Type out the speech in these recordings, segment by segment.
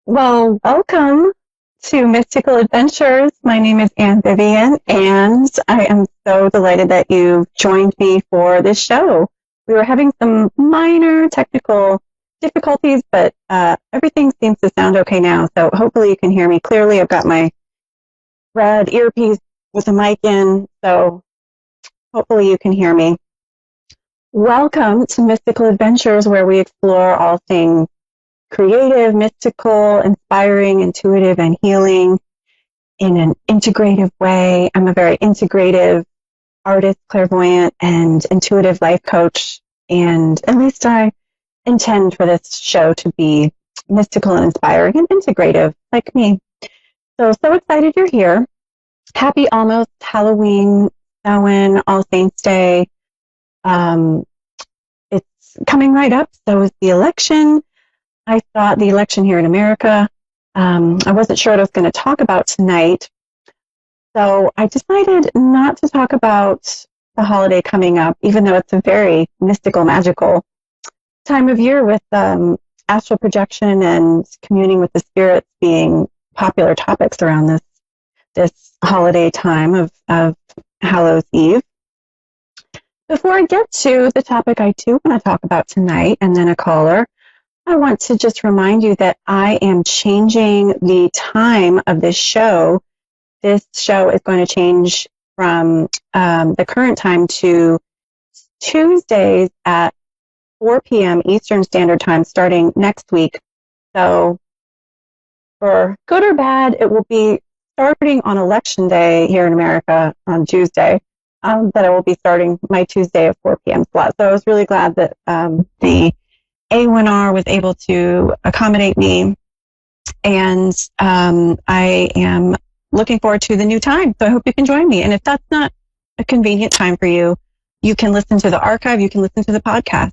Well, welcome to Mystical Adventures. My name is Anne Vivian, and I am so delighted that you've joined me for this show. We were having some minor technical difficulties, but everything seems to sound okay now, so hopefully you can hear me clearly. I've got my red earpiece with a mic in, so hopefully you can hear me. Welcome to Mystical Adventures, where we explore all things creative, mystical, inspiring, intuitive, and healing in an integrative way. I'm a very integrative artist, clairvoyant, and intuitive life coach, and at least I intend for this show to be mystical and inspiring and integrative, like me. So excited you're here. Happy almost Halloween, Samhain, All Saints Day. It's coming right up. So is the election. I thought the election here in America, I wasn't sure what I was going to talk about tonight. So I decided not to talk about the holiday coming up, even though it's a very mystical, magical time of year with astral projection and communing with the spirits being popular topics around this holiday time of Hallows Eve. Before I get to the topic I do want to talk about tonight, and then a caller, I want to just remind you that I am changing the time of this show. This show is going to change from the current time to Tuesdays at 4 p.m. Eastern Standard Time starting next week. So for good or bad, it will be starting on Election Day here in America on Tuesday, that I will be starting my Tuesday at 4 p.m. slot. So I was really glad that the A1R was able to accommodate me, and I am looking forward to the new time. So I hope you can join me. And if that's not a convenient time for you, you can listen to the archive, you can listen to the podcast.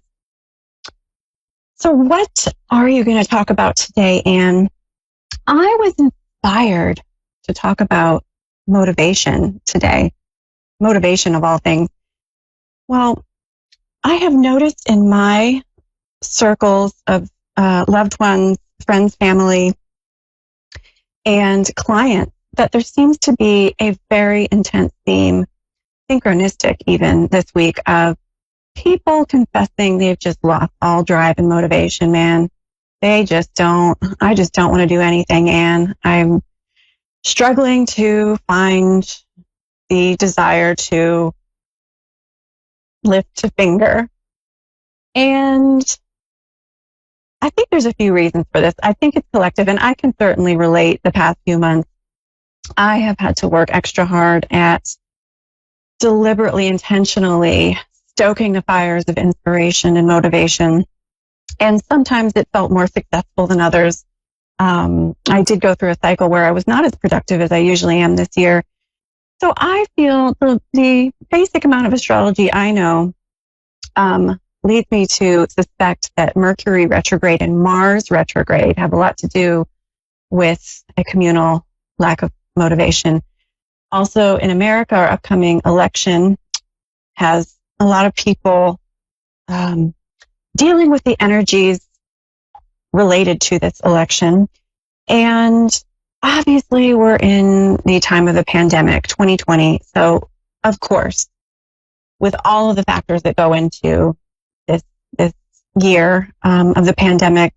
So what are you going to talk about today, Anne? I was inspired to talk about motivation today. Motivation of all things. Well, I have noticed in my circles of loved ones, friends, family, and clients that there seems to be a very intense theme, synchronistic even this week, of people confessing they've just lost all drive and motivation, man. I just don't want to do anything, Anne. I'm struggling to find the desire to lift a finger. And I think there's a few reasons for this. I think it's collective, and I can certainly relate. The past few months, I have had to work extra hard at deliberately, intentionally stoking the fires of inspiration and motivation. And sometimes it felt more successful than others. I did go through a cycle where I was not as productive as I usually am this year. So I feel the basic amount of astrology I know leads me to suspect that Mercury retrograde and Mars retrograde have a lot to do with a communal lack of motivation. Also, in America, our upcoming election has a lot of people dealing with the energies related to this election. And obviously, we're in the time of the pandemic, 2020. So, of course, with all of the factors that go into this year of the pandemic,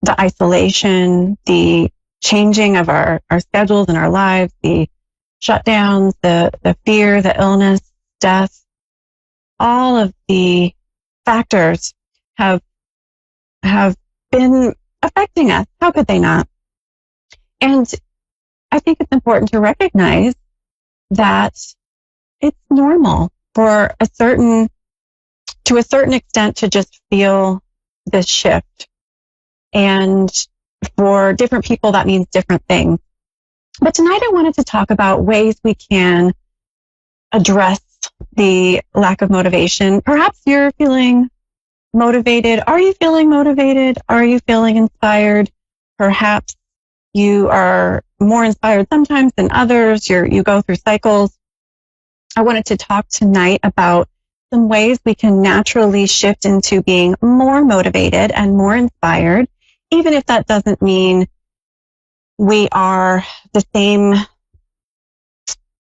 the isolation, the changing of our schedules and our lives, the shutdowns, the fear, the illness, death, all of the factors have been affecting us. How could they not? And I think it's important to recognize that it's normal for to a certain extent to just feel this shift. And for different people, that means different things. But tonight I wanted to talk about ways we can address the lack of motivation. Perhaps you're feeling motivated. Are you feeling motivated? Are you feeling inspired? Perhaps you are more inspired sometimes than others. You go through cycles. I wanted to talk tonight about some ways we can naturally shift into being more motivated and more inspired even if that doesn't mean we are the same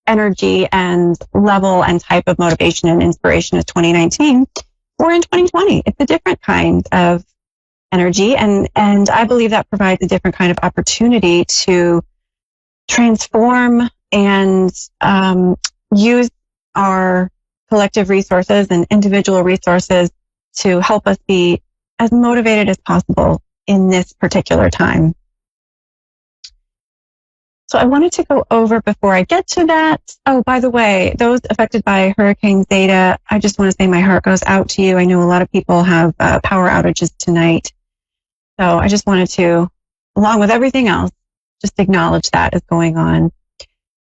energy and level and type of motivation and inspiration as 2019, we're in 2020. It's a different kind of energy. And I believe that provides a different kind of opportunity to transform and use our collective resources and individual resources to help us be as motivated as possible in this particular time. So I wanted to go over before I get to that. Oh, by the way, those affected by Hurricane Zeta, I just want to say my heart goes out to you. I know a lot of people have power outages tonight. So I just wanted to, along with everything else, just acknowledge that is going on.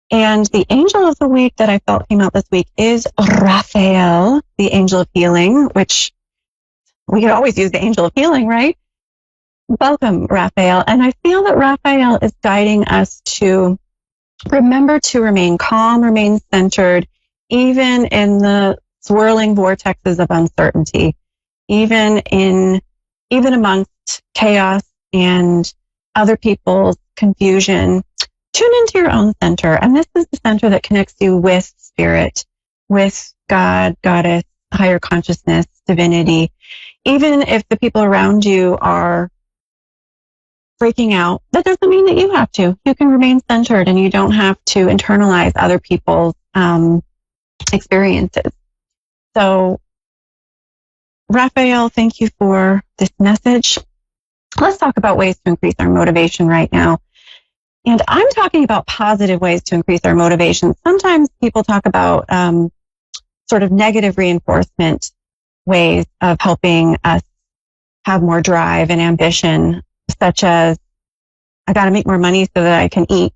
And the angel of the week that I felt came out this week is Raphael, the angel of healing, which we could always use the angel of healing, right? Welcome, Raphael. And I feel that Raphael is guiding us to remember to remain calm, remain centered, even in the swirling vortexes of uncertainty, even amongst chaos and other people's confusion. Tune into your own center. And this is the center that connects you with spirit, with God, goddess, higher consciousness, divinity. Even if the people around you are freaking out, that doesn't mean that you have to. You can remain centered and you don't have to internalize other people's experiences. So, Raphael, thank you for this message. Let's talk about ways to increase our motivation right now. And I'm talking about positive ways to increase our motivation. Sometimes people talk about sort of negative reinforcement ways of helping us have more drive and ambition, such as, I got to make more money so that I can eat,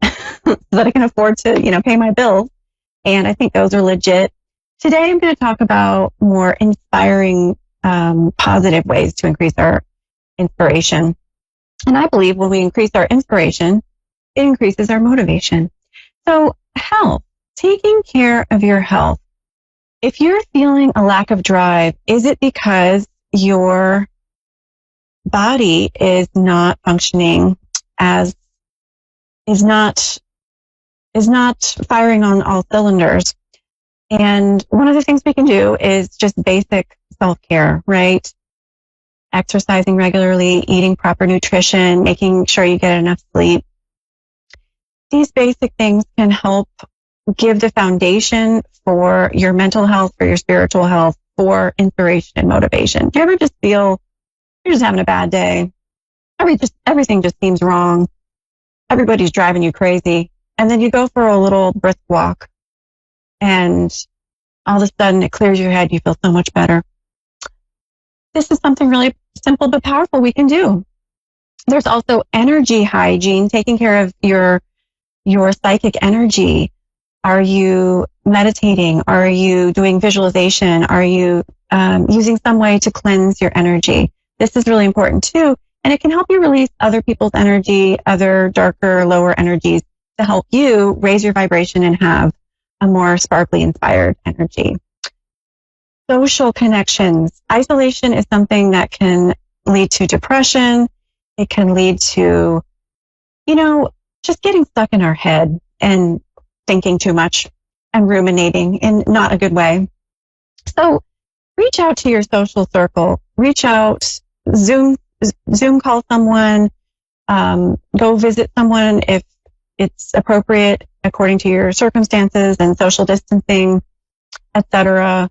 so that I can afford to, pay my bills. And I think those are legit. Today, I'm going to talk about more inspiring, positive ways to increase our inspiration. And I believe when we increase our inspiration, it increases our motivation. So health, taking care of your health. If you're feeling a lack of drive, is it because your body is not functioning is not firing on all cylinders? And one of the things we can do is just basic self-care, right? Exercising regularly, eating proper nutrition, making sure you get enough sleep. These basic things can help give the foundation for your mental health, for your spiritual health, for inspiration and motivation. Do you ever just feel you're just having a bad day? Everything just seems wrong. Everybody's driving you crazy. And then you go for a little brisk walk and all of a sudden it clears your head. You feel so much better. This is something really simple but powerful we can do. There's also energy hygiene, taking care of your psychic energy. Are you meditating? Are you doing visualization? Are you using some way to cleanse your energy? This is really important too. And it can help you release other people's energy, other darker, lower energies to help you raise your vibration and have a more sparkly, inspired energy. Social connections. Isolation is something that can lead to depression. It can lead to, just getting stuck in our head and thinking too much and ruminating in not a good way. So reach out to your social circle. Reach out, Zoom call someone, go visit someone if it's appropriate according to your circumstances and social distancing, etc.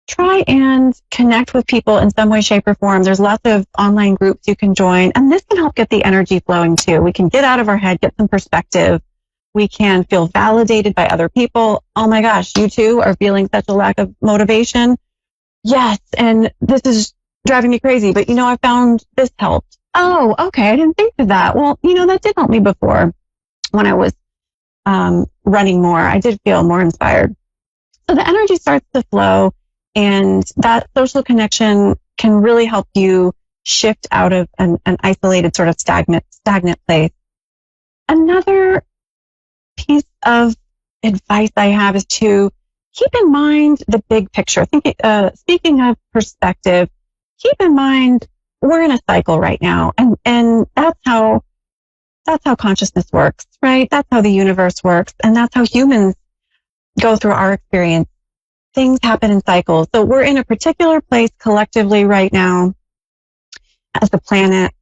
Try and connect with people in some way, shape, or form. There's lots of online groups you can join, and this can help get the energy flowing too. We can get out of our head, get some perspective. We can feel validated by other people. Oh my gosh, you too are feeling such a lack of motivation. Yes, and this is driving me crazy, but I found this helped. Oh, okay, I didn't think of that. Well, that did help me before when I was running more. I did feel more inspired. So the energy starts to flow, and that social connection can really help you shift out of an isolated sort of stagnant place. Another piece of advice I have is to keep in mind the big picture. Speaking of perspective, keep in mind we're in a cycle right now, and that's how consciousness works, right? That's how the universe works, and that's how humans go through our experience. Things happen in cycles. So we're in a particular place collectively right now as a planet,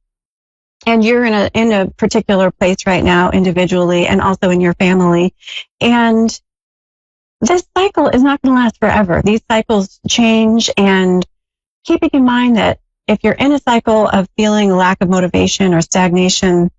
and you're in a particular place right now individually and also in your family. And this cycle is not going to last forever. These cycles change, and keeping in mind that if you're in a cycle of feeling lack of motivation or stagnation,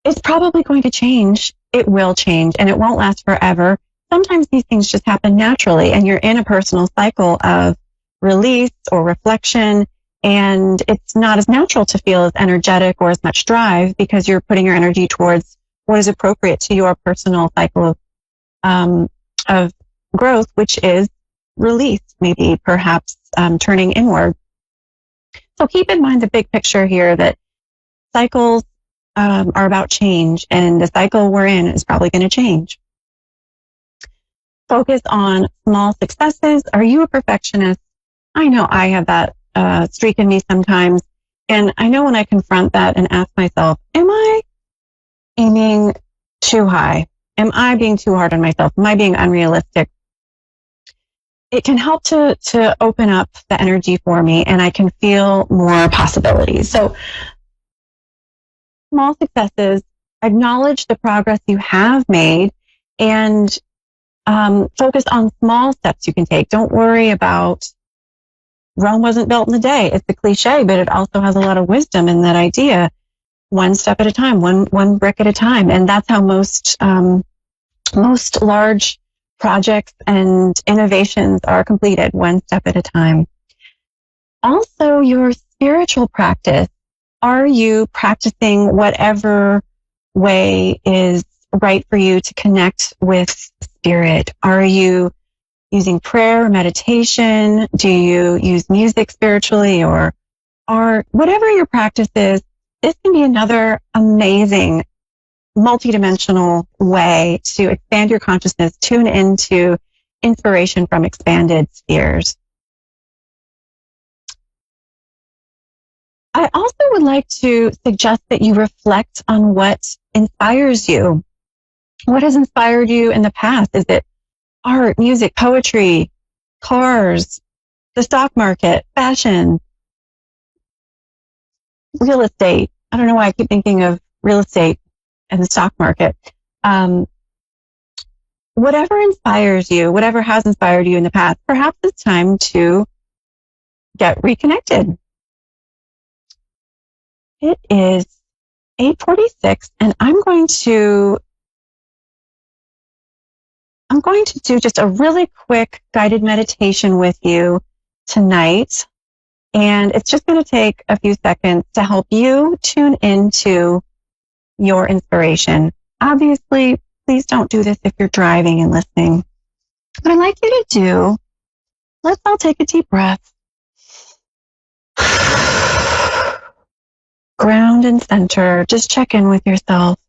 it's probably going to change. It will change, and it won't last forever. Sometimes these things just happen naturally, and you're in a personal cycle of release or reflection, and it's not as natural to feel as energetic or as much drive because you're putting your energy towards what is appropriate to your personal cycle of growth, which is release, maybe perhaps turning inward. So keep in mind the big picture here, that cycles are about change, and the cycle we're in is probably going to change. Focus on small successes. Are you a perfectionist? I know I have that streak in me sometimes, and I know when I confront that and ask myself, am I aiming too high? Am I being too hard on myself? Am I being unrealistic? It can help to open up the energy for me, and I can feel more possibilities. So small successes, acknowledge the progress you have made, and focus on small steps you can take. Don't worry about Rome wasn't built in a day. It's a cliche, but it also has a lot of wisdom in that idea. One step at a time, one brick at a time. And that's how most large projects and innovations are completed, one step at a time. Also, your spiritual practice. Are you practicing whatever way is right for you to connect with spirit? Are you using prayer or meditation? Do you use music spiritually or art? Whatever your practice is, this can be another amazing multidimensional way to expand your consciousness, tune into inspiration from expanded spheres. I also would like to suggest that you reflect on what inspires you. What has inspired you in the past? Is it art, music, poetry, cars, the stock market, fashion, real estate? I don't know why I keep thinking of real estate and the stock market. Whatever inspires you, whatever has inspired you in the past, perhaps it's time to get reconnected. It is 8:46, and I'm going to do just a really quick guided meditation with you tonight. And it's just going to take a few seconds to help you tune into your inspiration. Obviously, please don't do this if you're driving and listening. What I'd like you to do, let's all take a deep breath. Ground and center. Just check in with yourself.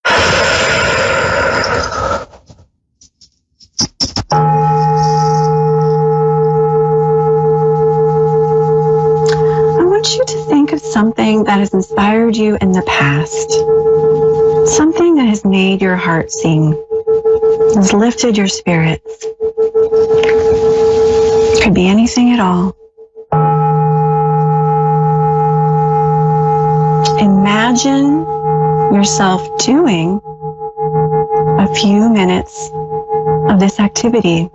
I want you to think of something that has inspired you in the past. Something that has made your heart sing, has lifted your spirits. Could be anything at all. Imagine yourself doing a few minutes of this activity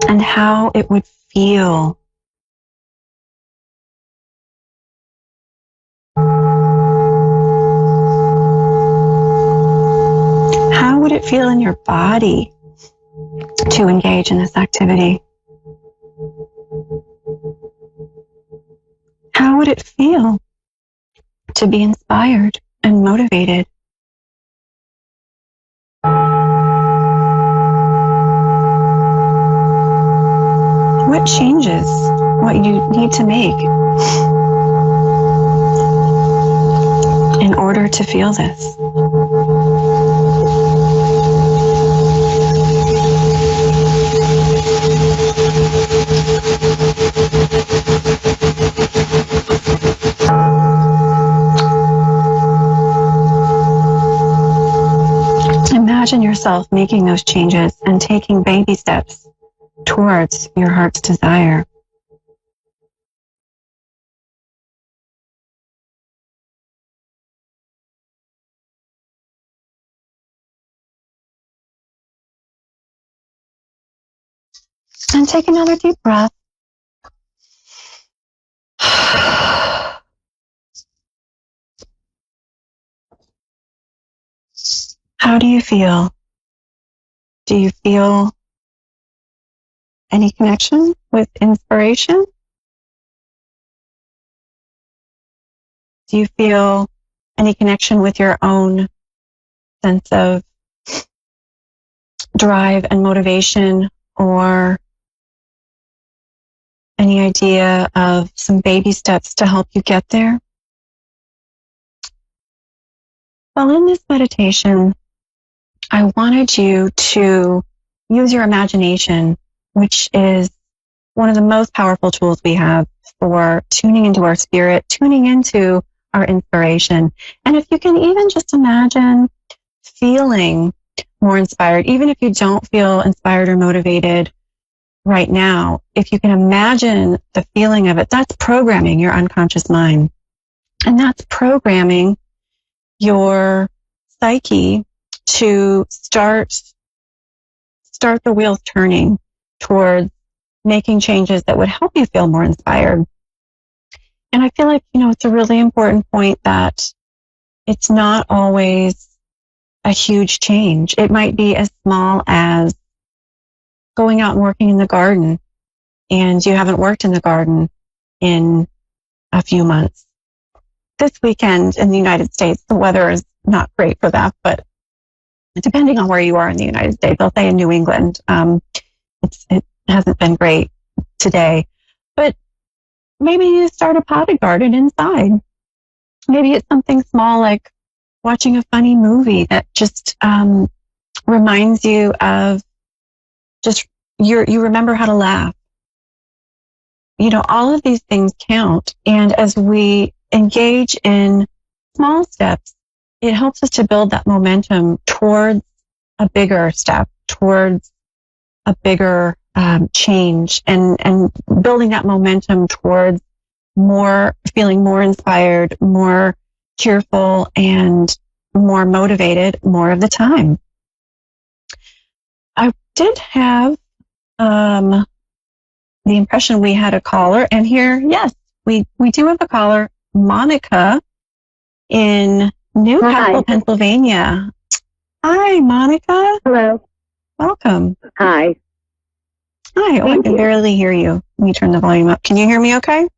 and how it would feel. How would it feel in your body to engage in this activity? How would it feel to be inspired and motivated? What changes, what you need to make in order to feel this? yourself making those changes and taking baby steps towards your heart's desire. And take another deep breath. How do you feel? Do you feel any connection with inspiration? Do you feel any connection with your own sense of drive and motivation, or any idea of some baby steps to help you get there? Well, in this meditation, I wanted you to use your imagination, which is one of the most powerful tools we have for tuning into our spirit, tuning into our inspiration. And if you can even just imagine feeling more inspired, even if you don't feel inspired or motivated right now, if you can imagine the feeling of it, that's programming your unconscious mind. And that's programming your psyche to start the wheels turning towards making changes that would help you feel more inspired. And I feel like, it's a really important point that it's not always a huge change. It might be as small as going out and working in the garden, and you haven't worked in the garden in a few months. This weekend in the United States, the weather is not great for that, but depending on where you are in the United States, I'll say in New England, it hasn't been great today. But maybe you start a potted garden inside. Maybe it's something small like watching a funny movie that just reminds you of just you remember how to laugh. All of these things count. And as we engage in small steps, it helps us to build that momentum towards a bigger step, towards a bigger change, and building that momentum towards feeling more inspired, more cheerful, and more motivated more of the time. I did have the impression we had a caller, and here, yes, we do have a caller, Monica in Newcastle, Pennsylvania. Hi, Monica. Hello. Welcome. Hi. Hi. Oh, I can barely hear you. Let me turn the volume up. Can you hear me okay?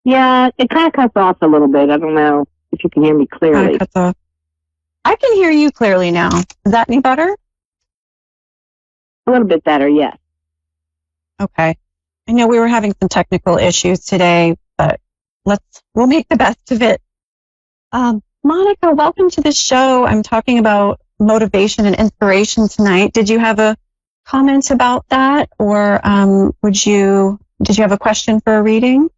Yeah, it kind of cuts off a little bit. I don't know if you can hear me clearly. It cuts off. I can hear you clearly now. Is that any better? A little bit better, yes. Okay. I know we were having some technical issues today, but we'll make the best of it. Monica, welcome to the show. I'm talking about motivation and inspiration tonight. Did you have a comment about that, or did you have a question for a reading?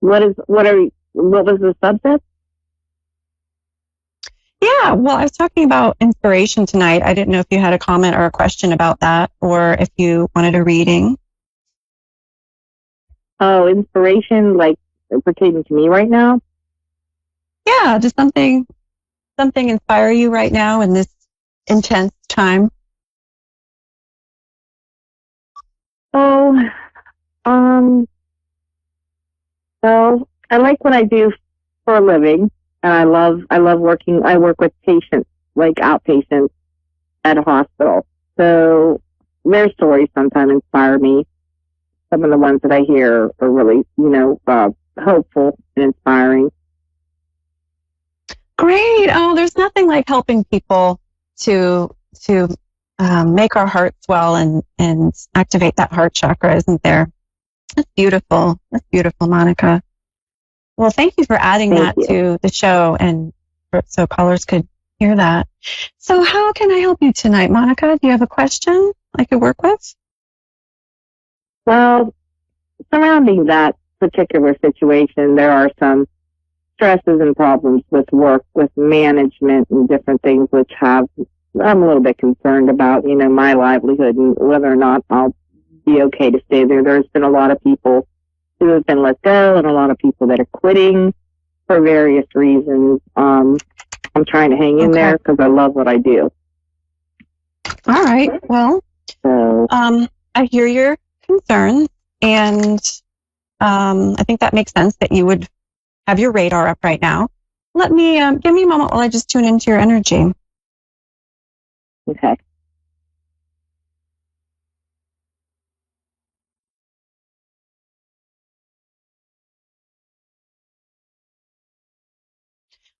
What was the subject? Yeah, well, I was talking about inspiration tonight. I didn't know if you had a comment or a question about that, or if you wanted a reading. Oh, inspiration, like pertaining to me right now? Yeah, does something inspire you right now in this intense time? Oh, so I like what I do for a living, and I love working. I work with patients, like outpatients at a hospital. So their stories sometimes inspire me. Some of the ones that I hear are really, hopeful and inspiring. Great. Oh, there's nothing like helping people to make our hearts swell and activate that heart chakra, isn't there? That's beautiful. That's beautiful, Monica. Well, thank you for adding that to the show, and so callers could hear that. So how can I help you tonight, Monica? Do you have a question I could work with? Well, surrounding that particular situation, there are some stresses and problems with work, with management and different things, which I'm a little bit concerned about, my livelihood and whether or not I'll be okay to stay there. There's been a lot of people who have been let go and a lot of people that are quitting for various reasons. I'm trying to hang in there because I love what I do. All right. Well, I hear your concerns, and I think that makes sense that you would have your radar up right now. Let me give me a moment while I just tune into your energy. Okay.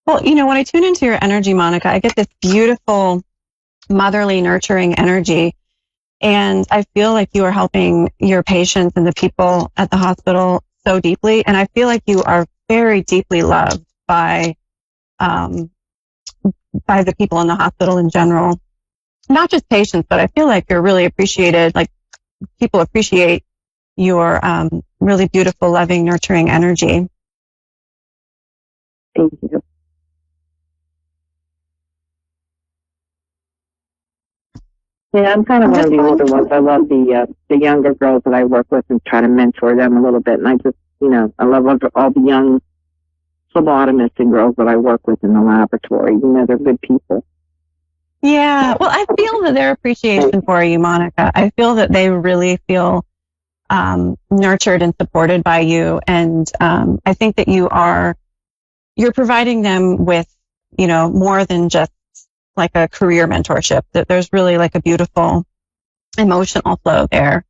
Well, when I tune into your energy, Monica, I get this beautiful, motherly, nurturing energy. And I feel like you are helping your patients and the people at the hospital so deeply. And I feel like you are very deeply loved by the people in the hospital in general. Not just patients, but I feel like you're really appreciated. Like, people appreciate your really beautiful, loving, nurturing energy. Thank you. Yeah, I'm kind of one of the older ones. I love the younger girls that I work with and try to mentor them a little bit. And I just, I love all the young phlebotomists and girls that I work with in the laboratory. They're good people. Yeah, well, I feel that their appreciation for you, Monica, I feel that they really feel nurtured and supported by you. And I think that you're providing them with, more than just like a career mentorship, that there's really like a beautiful emotional flow there.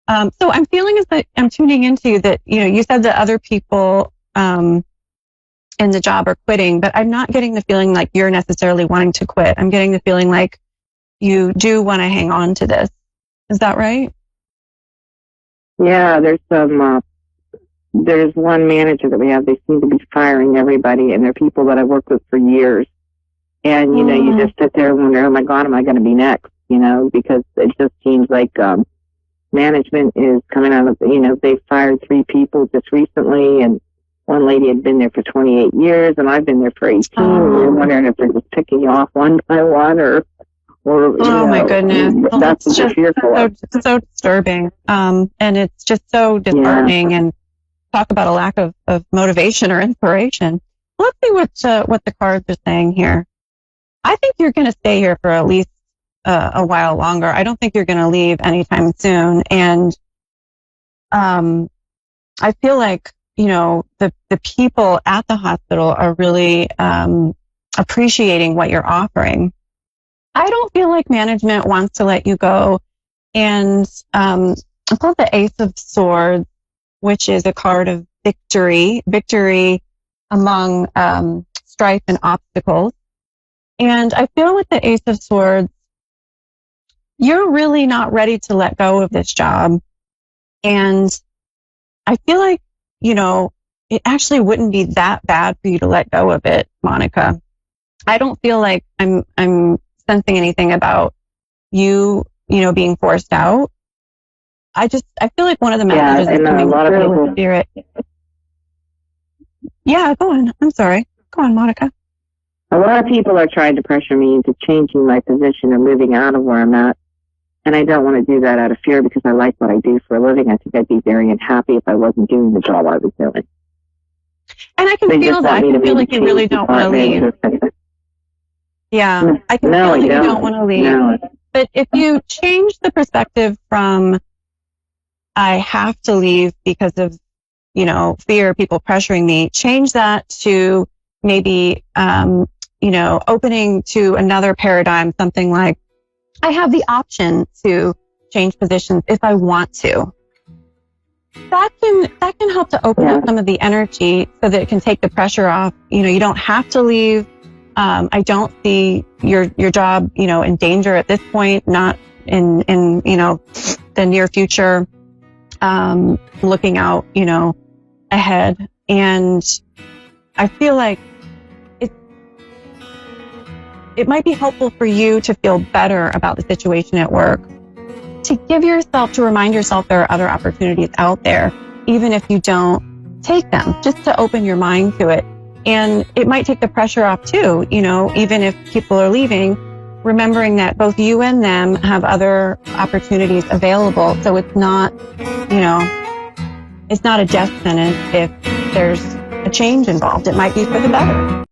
So I'm feeling as that I'm tuning into that, you said that other people in the job are quitting, but I'm not getting the feeling like you're necessarily wanting to quit. I'm getting the feeling like you do want to hang on to this. Is that right? Yeah, there's one manager that we have. They seem to be firing everybody, and they're people that I've worked with for years. And, you just sit there and wonder, oh my God, am I going to be next? Because it just seems like management is coming out of, they fired 3 people just recently, and one lady had been there for 28 years, and I've been there for 18. And I'm wondering if they're just picking you off one by one, or my goodness. Well, that's what you're fearful of. So disturbing. And it's just so disheartening, and talk about a lack of motivation or inspiration. Let's see what the cards are saying here. I think you're going to stay here for at least a while longer. I don't think you're going to leave anytime soon. And I feel like, the people at the hospital are really appreciating what you're offering. I don't feel like management wants to let you go. And I pulled the Ace of Swords, which is a card of victory among strife and obstacles. And I feel with the Ace of Swords, you're really not ready to let go of this job. And I feel like, it actually wouldn't be that bad for you to let go of it, Monica. I don't feel like I'm sensing anything about you, being forced out. I feel like one of the messages is coming through with spirit. Yeah, go on. I'm sorry. Go on, Monica. A lot of people are trying to pressure me into changing my position and moving out of where I'm at. And I don't want to do that out of fear because I like what I do for a living. I think I'd be very unhappy if I wasn't doing the job I was doing. And I can feel that. I can feel like you really don't want to leave. Yeah, I can feel like you don't want to leave. No. But if you change the perspective from I have to leave because of, fear, people pressuring me, change that to maybe, opening to another paradigm, something like, I have the option to change positions if I want to. That can help to open up some of the energy so that it can take the pressure off. You don't have to leave. I don't see your job, in danger at this point, not in the near future, looking out, ahead. And I feel like it might be helpful for you to feel better about the situation at work, to remind yourself there are other opportunities out there, even if you don't take them, just to open your mind to it. And it might take the pressure off too, even if people are leaving, remembering that both you and them have other opportunities available. So it's not, it's not a death sentence if there's a change involved. It might be for the better.